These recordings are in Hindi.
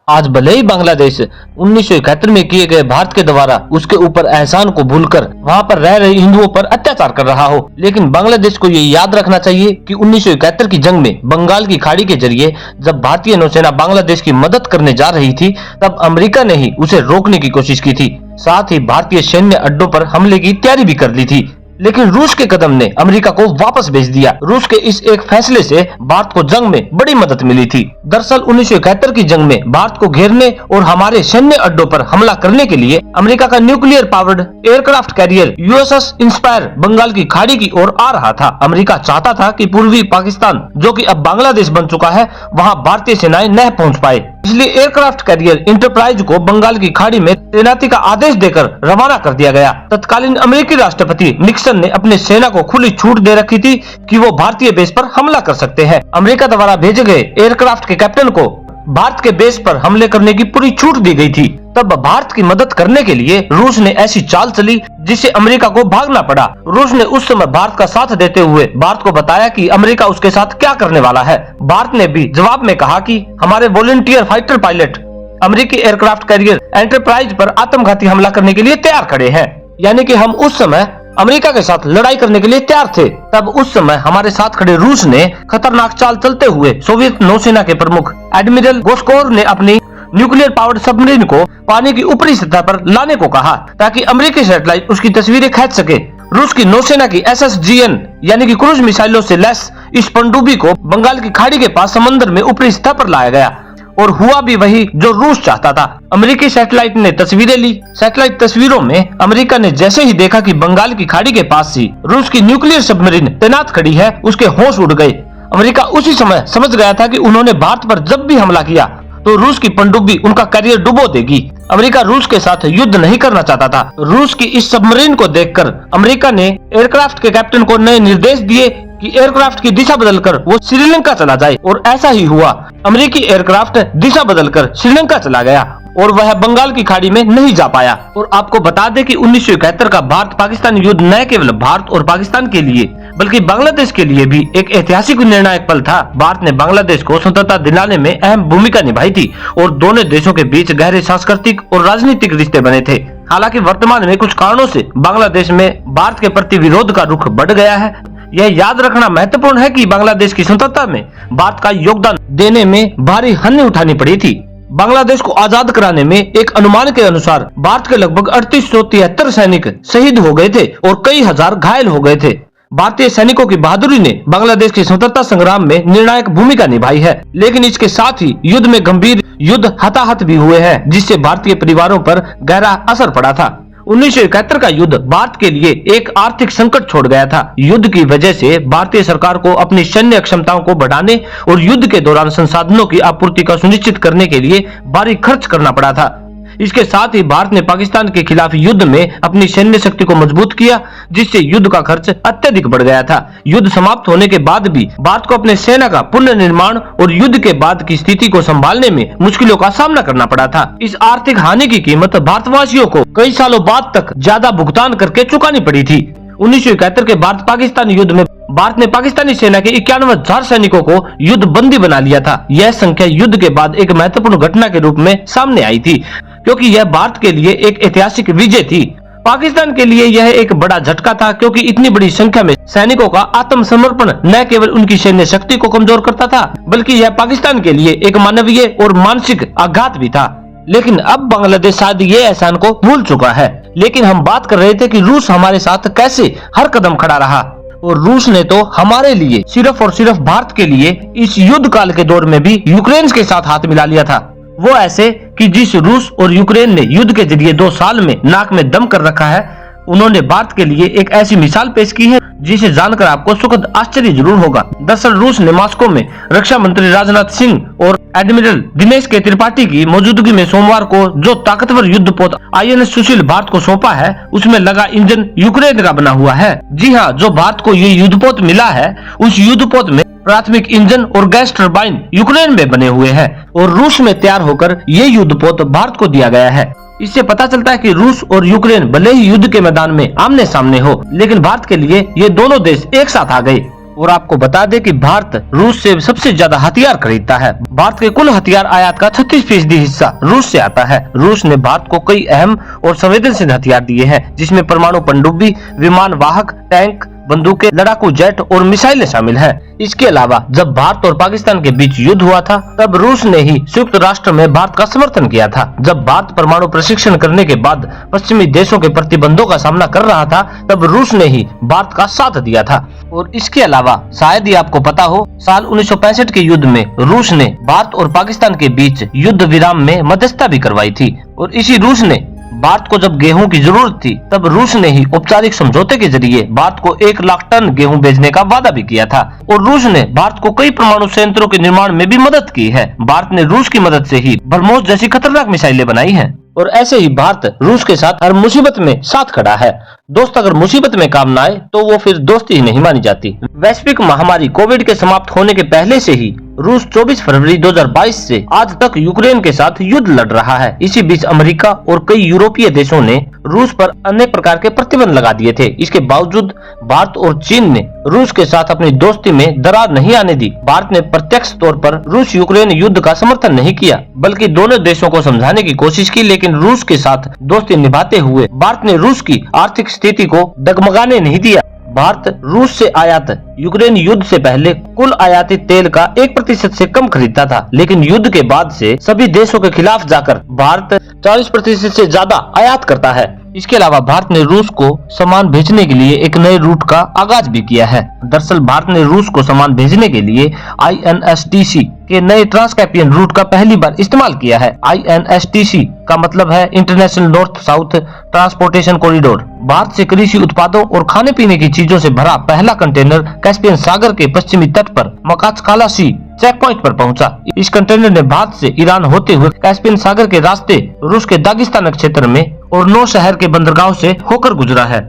आज भले ही बांग्लादेश 1971 में किए गए भारत के द्वारा उसके ऊपर एहसान को भूलकर वहां पर रह रहे हिंदुओं पर अत्याचार कर रहा हो, लेकिन बांग्लादेश को ये याद रखना चाहिए कि 1971 की जंग में बंगाल की खाड़ी के जरिए जब भारतीय नौसेना बांग्लादेश की मदद करने जा रही थी, तब अमेरिका ने ही उसे रोकने की कोशिश की थी। साथ ही भारतीय सैन्य अड्डों पर हमले की तैयारी भी कर ली थी, लेकिन रूस के कदम ने अमेरिका को वापस भेज दिया। रूस के इस एक फैसले से भारत को जंग में बड़ी मदद मिली थी। दरअसल 1971 की जंग में भारत को घेरने और हमारे सैन्य अड्डों पर हमला करने के लिए अमेरिका का nuclear powered aircraft carrier USS Inspire Bengal की खाड़ी की ओर आ रहा था। अमेरिका चाहता था कि पूर्वी पाकिस्तान, जो कि अब बांग्लादेश बन चुका है, वहां भारतीय सेनाएं न पहुंच पाए, इसलिए एयरक्राफ्ट कैरियर इंटरप्राइज को बंगाल की खाड़ी में तैनाती का आदेश देकर रवाना कर दिया गया। तत्कालीन अमेरिकी राष्ट्रपति निक्सन ने अपने सेना को खुली छूट दे रखी थी कि वो भारतीय बेस पर हमला कर सकते हैं। अमेरिका द्वारा भेजे गए एयरक्राफ्ट के कैप्टन को भारत के बेस पर हमले करने की पूरी छूट दी गई थी। तब भारत की मदद करने के लिए रूस ने ऐसी चाल चली जिससे अमेरिका को भागना पड़ा। रूस ने उस समय भारत का साथ देते हुए भारत को बताया कि अमेरिका उसके साथ क्या करने वाला है। भारत ने भी जवाब में कहा कि हमारे वॉलंटियर फाइटर पायलट अमेरिकी एयरक्राफ्ट कैरियर एंटरप्राइज पर आत्मघाती हमला करने के लिए तैयार खड़े हैं। यानी कि हम उस समय अमेरिका के साथ लड़ाई करने के लिए तैयार थे। तब उस समय हमारे साथ खड़े रूस ने खतरनाक चाल चलते हुए सोवियत नौसेना के प्रमुख एडमिरल गोस्कोर ने अपनी न्यूक्लियर पावर्ड सबमरीन को पानी की ऊपरी सतह पर लाने को कहा, ताकि अमेरिकी सैटेलाइट उसकी तस्वीरें खींच सके। रूस की नौसेना की SSGN यानी कि क्रूज मिसाइलों से लैस इस पनडुब्बी को बंगाल की खाड़ी के पास समंदर में ऊपरी सतह पर लाया गया, और हुआ भी वही जो रूस चाहता था। अमेरिकी सैटेलाइट ने तस्वीरें ली। सैटेलाइट तस्वीरों में अमेरिका ने जैसे ही देखा कि बंगाल की खाड़ी के पास ही रूस की न्यूक्लियर सबमरीन तैनात खड़ी है, उसके होश उड़ गए। अमेरिका उसी समय समझ गया था कि उन्होंने भारत पर जब भी हमला किया तो रूस की पनडुब्बी उनका कैरियर डुबो देगी। अमेरिका रूस के साथ युद्ध नहीं करना चाहता था। रूस की इस सबमरीन को देखकर अमेरिका ने एयरक्राफ्ट के कैप्टन को नए निर्देश दिए कि एयरक्राफ्ट की दिशा बदलकर वो श्रीलंका चला जाए, और ऐसा ही हुआ। अमेरिकी एयरक्राफ्ट दिशा बदलकर श्रीलंका चला गया और वह बंगाल की खाड़ी में नहीं जा पाया। और आपको बता दें कि 1971 का भारत पाकिस्तान युद्ध न केवल भारत और पाकिस्तान के लिए बल्कि बांग्लादेश के लिए भी एक ऐतिहासिक निर्णायक पल था। भारत ने बांग्लादेश को स्वतंत्रता दिलाने में अहम भूमिका निभाई थी और दोनों देशों के बीच गहरे सांस्कृतिक और राजनीतिक रिश्ते बने थे। हालांकि वर्तमान में कुछ कारणों से बांग्लादेश में भारत के प्रति विरोध का रुख बढ़ गया है। यह याद रखना महत्वपूर्ण है कि बांग्लादेश की स्वतंत्रता में भारत का योगदान देने में भारी हानि उठानी पड़ी थी। बांग्लादेश को आजाद कराने में एक अनुमान के अनुसार भारत के लगभग 3873 सैनिक शहीद हो गए थे और कई हजार घायल हो गए थे। भारतीय सैनिकों की बहादुरी ने बांग्लादेश के स्वतंत्रता संग्राम में निर्णायक भूमिका निभाई है, लेकिन इसके साथ ही युद्ध में गंभीर युद्ध हताहत भी हुए हैं, जिससे भारतीय परिवारों पर गहरा असर पड़ा था। 1971 का युद्ध भारत के लिए एक आर्थिक संकट छोड़ गया था। युद्ध की वजह से भारतीय सरकार को अपनी सैन्य क्षमताओं को बढ़ाने और युद्ध के दौरान संसाधनों की आपूर्ति का सुनिश्चित करने के लिए भारी खर्च करना पड़ा था। इसके साथ ही भारत ने पाकिस्तान के खिलाफ युद्ध में अपनी सैन्य शक्ति को मजबूत किया, जिससे युद्ध का खर्च अत्यधिक बढ़ गया था। युद्ध समाप्त होने के बाद भी भारत को अपने सेना का पुनर्निर्माण और युद्ध के बाद की स्थिति को संभालने में मुश्किलों का सामना करना पड़ा था। इस आर्थिक हानि की कीमत भारतवासियों को कई सालों बाद तक ज्यादा भुगतान करके चुकानी पड़ी थी। 1971 के भारत पाकिस्तान युद्ध में भारत ने पाकिस्तानी सेना के 91,000 सैनिकों को युद्ध बंदी बना लिया था। यह संख्या युद्ध के बाद एक महत्वपूर्ण घटना के रूप में सामने आई थी, क्योंकि यह भारत के लिए एक ऐतिहासिक विजय थी। पाकिस्तान के लिए यह एक बड़ा झटका था, क्योंकि इतनी बड़ी संख्या में सैनिकों का आत्मसमर्पण न केवल उनकी सैन्य शक्ति को कमजोर करता था, बल्कि यह पाकिस्तान के लिए एक मानवीय और मानसिक आघात भी था। लेकिन अब बांग्लादेश शायद ये एहसान को भूल चुका है। लेकिन हम बात कर रहे थे कि रूस हमारे साथ कैसे हर कदम खड़ा रहा, और रूस ने तो हमारे लिए सिर्फ और सिर्फ भारत के लिए इस युद्ध काल के दौर में भी यूक्रेन के साथ हाथ मिला लिया था। वो ऐसे कि जिस रूस और यूक्रेन ने युद्ध के जरिए 2 साल में नाक में दम कर रखा है, उन्होंने भारत के लिए एक ऐसी मिसाल पेश की है जिसे जानकर आपको सुखद आश्चर्य जरूर होगा। दरअसल रूस ने मॉस्को में रक्षा मंत्री राजनाथ सिंह और एडमिरल दिनेश के त्रिपाठी की मौजूदगी में सोमवार को जो ताकतवर युद्धपोत INS सुशील भारत को सौंपा है, उसमें लगा इंजन यूक्रेन का बना हुआ है। जी हाँ, जो भारत को ये युद्धपोत मिला है, उस युद्धपोत में प्राथमिक इंजन और गैस टरबाइन यूक्रेन में बने हुए हैं, और रूस में तैयार होकर ये युद्धपोत भारत को दिया गया है। इससे पता चलता है कि रूस और यूक्रेन भले ही युद्ध के मैदान में आमने सामने हो, लेकिन भारत के लिए ये दोनों देश एक साथ आ गए। और आपको बता दें कि भारत रूस से सबसे ज्यादा हथियार खरीदता है। भारत के कुल हथियार आयात का 36% हिस्सा रूस से आता है। रूस ने भारत को कई अहम और संवेदनशील हथियार दिए हैं, जिसमें परमाणु पनडुब्बी, विमान वाहक, टैंक, बंदूकें, लड़ाकू जेट और मिसाइलें शामिल हैं। इसके अलावा जब भारत और पाकिस्तान के बीच युद्ध हुआ था, तब रूस ने ही संयुक्त राष्ट्र में भारत का समर्थन किया था। जब भारत परमाणु प्रशिक्षण करने के बाद पश्चिमी देशों के प्रतिबंधों का सामना कर रहा था, तब रूस ने ही भारत का साथ दिया था। और इसके अलावा शायद ही आपको पता हो, साल 1965 के युद्ध में रूस ने भारत और पाकिस्तान के बीच युद्ध विराम में मध्यस्थता भी करवाई थी। और इसी रूस ने भारत को जब गेहूं की जरूरत थी, तब रूस ने ही औपचारिक समझौते के जरिए भारत को 1 लाख टन गेहूं भेजने का वादा भी किया था। और रूस ने भारत को कई परमाणु संयंत्रों के निर्माण में भी मदद की है। भारत ने रूस की मदद से ही ब्रह्मोस जैसी खतरनाक मिसाइलें बनाई हैं। और ऐसे ही भारत रूस के साथ हर मुसीबत में साथ खड़ा है। दोस्त अगर मुसीबत में काम ना आए तो वो फिर दोस्ती ही नहीं मानी जाती। वैश्विक महामारी कोविड के समाप्त होने के पहले से ही रूस 24 फरवरी 2022 से आज तक यूक्रेन के साथ युद्ध लड़ रहा है। इसी बीच अमेरिका और कई यूरोपीय देशों ने रूस पर अनेक प्रकार के प्रतिबंध लगा दिए थे। इसके बावजूद भारत और चीन ने रूस के साथ अपनी दोस्ती में दरार नहीं आने दी। भारत ने प्रत्यक्ष तौर पर रूस यूक्रेन युद्ध का समर्थन नहीं किया, बल्कि दोनों देशों को समझाने की कोशिश की। लेकिन रूस के साथ दोस्ती निभाते हुए भारत ने रूस की आर्थिक स्थिति को डगमगाने नहीं दिया। भारत रूस से आयात यूक्रेन युद्ध से पहले कुल आयातित तेल का 1% से कम खरीदता था, लेकिन युद्ध के बाद से सभी देशों के खिलाफ जाकर भारत 40% से ज्यादा आयात करता है। इसके अलावा भारत ने रूस को सामान भेजने के लिए एक नए रूट का आगाज भी किया है। दरअसल भारत ने रूस को सामान भेजने के लिए INSTC के नए ट्रांसकैस्पियन रूट का पहली बार इस्तेमाल किया है। INSTC का मतलब है international north south transportation corridor. Bharat से कृषि उत्पादों और खाने पीने की चीजों से भरा पहला कंटेनर कैस्पियन सागर के पश्चिमी तट पर मकाचकाला सी चेक पॉइंट पर पहुंचा। इस कंटेनर ने भारत से ईरान होते हुए कैस्पियन सागर के रास्ते रूस के दागिस्तान क्षेत्र में और 9 शहर के बंदरगाह से होकर गुजरा है।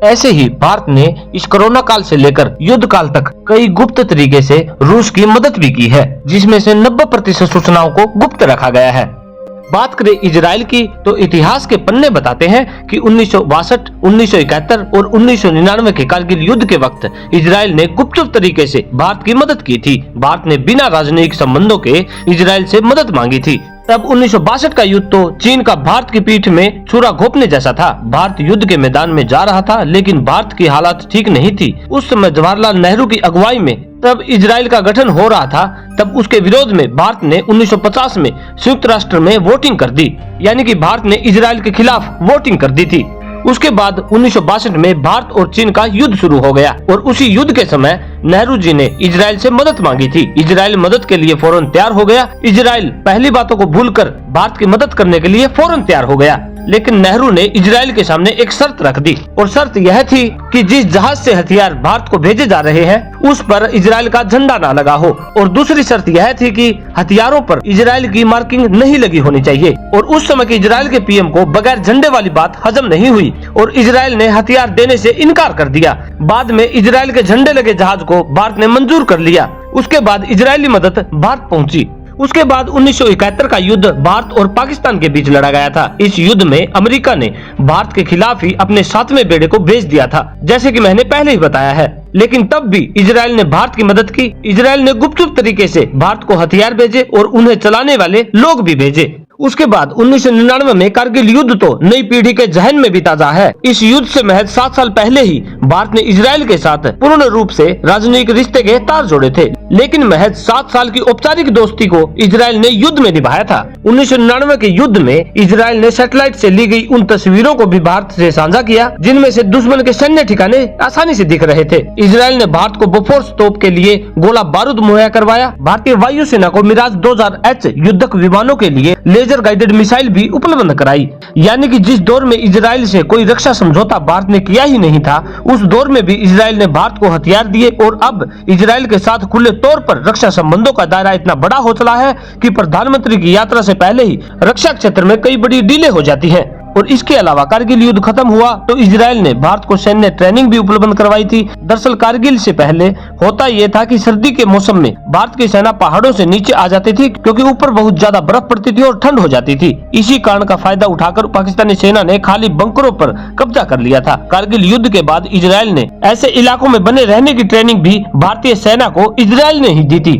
ऐसे ही भारत ने इस कोरोना काल से लेकर युद्ध काल तक कई गुप्त तरीके से रूस की मदद भी की है, जिसमें से 90% सूचनाओं को गुप्त रखा गया है। बात करें इजराइल की, तो इतिहास के पन्ने बताते हैं कि 1962, 1971 और 1999 के कारगिल युद्ध के वक्त इजराइल ने गुप्त तरीके से भारत की मदद की थी। भारत ने बिना राजनयिक संबंधों के इजराइल से मदद मांगी थी। तब 1962 का युद्ध तो चीन का भारत की पीठ में छुरा घोंपने जैसा था। भारत युद्ध के मैदान में जा रहा था, लेकिन भारत की हालात ठीक नहीं थी। उस समय जवाहरलाल नेहरू की अगुवाई में तब इजराइल का गठन हो रहा था। तब उसके विरोध में भारत ने 1950 में संयुक्त राष्ट्र में वोटिंग कर दी, यानी कि भारत ने इजराइल के खिलाफ वोटिंग कर दी थी। उसके बाद 1962 में भारत और चीन का युद्ध शुरू हो गया और उसी युद्ध के समय नेहरू जी ने इजराइल से मदद मांगी थी। इजराइल मदद के लिए फौरन तैयार हो गया। इजराइल पहली बातों को भूलकर भारत की मदद करने के लिए फौरन तैयार हो गया। लेकिन नेहरू ने इजराइल के सामने एक शर्त रख दी और शर्त यह थी कि जिस जहाज से हथियार भारत को भेजे जा रहे हैं उस पर इजराइल का झंडा ना लगा हो। और दूसरी शर्त यह थी कि हथियारों पर इजराइल की मार्किंग नहीं लगी होनी चाहिए। और उस समय के इजराइल के पीएम को बगैर झंडे वाली बात हजम नहीं हुई और इजराइल ने हथियार देने से इनकार कर दिया। बाद में इजराइल के झंडे लगे जहाज को भारत ने मंजूर कर लिया। उसके बाद इजरायली मदद भारत पहुंची। उसके बाद 1971 का युद्ध भारत और पाकिस्तान के बीच लड़ा गया था। इस युद्ध में अमेरिका ने भारत के खिलाफ ही अपने 7वें बेड़े को भेज दिया था, जैसे कि मैंने पहले ही बताया है। लेकिन तब भी इजराइल ने भारत की मदद की। इजराइल ने गुप्त तरीके से भारत को हथियार भेजे और उन्हें चलाने वाले लोग भी भेजे। उसके बाद 1999 में कारगिल युद्ध तो नई पीढ़ी के जहन में भी ताजा है। इस युद्ध से महज 7 साल पहले ही भारत ने इजराइल के साथ पूर्ण रूप से राजनयिक रिश्ते के तार जोड़े थे। लेकिन महज 7 साल की औपचारिक दोस्ती को इजराइल ने युद्ध में निभाया था। 1999 के युद्ध में इजराइल ने सैटेलाइट से ली गई उन तस्वीरों को भी भारत से साझा किया, जिनमें से दुश्मन के सैन्य ठिकाने आसानी से दिख रहे थे। इजराइल ने भारत को बोफोर्स तोप के लिए गोला बारूद मुहैया करवाया। भारतीय वायुसेना को मिराज 2000H युद्धक विमानों के लिए लेजर गाइडेड मिसाइल भी उपलब्ध कराई। यानी कि जिस दौर में इजराइल से कोई रक्षा समझौता भारत ने किया ही नहीं था, उस दौर में भी इजराइल ने भारत को हथियार दिए। और अब इजराइल के साथ खुले तौर पर रक्षा संबंधों का दायरा इतना बड़ा हो चला है कि प्रधानमंत्री की यात्रा से पहले ही रक्षा क्षेत्र में कई बड़ी डीले हो जाती हैं। और इसके अलावा कारगिल युद्ध खत्म हुआ तो इजराइल ने भारत को सैन्य ट्रेनिंग भी उपलब्ध करवाई थी। दरअसल कारगिल से पहले होता यह था कि सर्दी के मौसम में भारत की सेना पहाड़ों से नीचे आ जाती थी, क्योंकि ऊपर बहुत ज्यादा बर्फ पड़ती थी और ठंड हो जाती थी। इसी कारण का फायदा उठाकर पाकिस्तानी सेना ने खाली बंकरों पर कब्जा कर लिया था। कारगिल युद्ध के बाद इजराइल ने ऐसे इलाकों में बने रहने की ट्रेनिंग भी भारतीय सेना को इजराइल ने ही दी थी।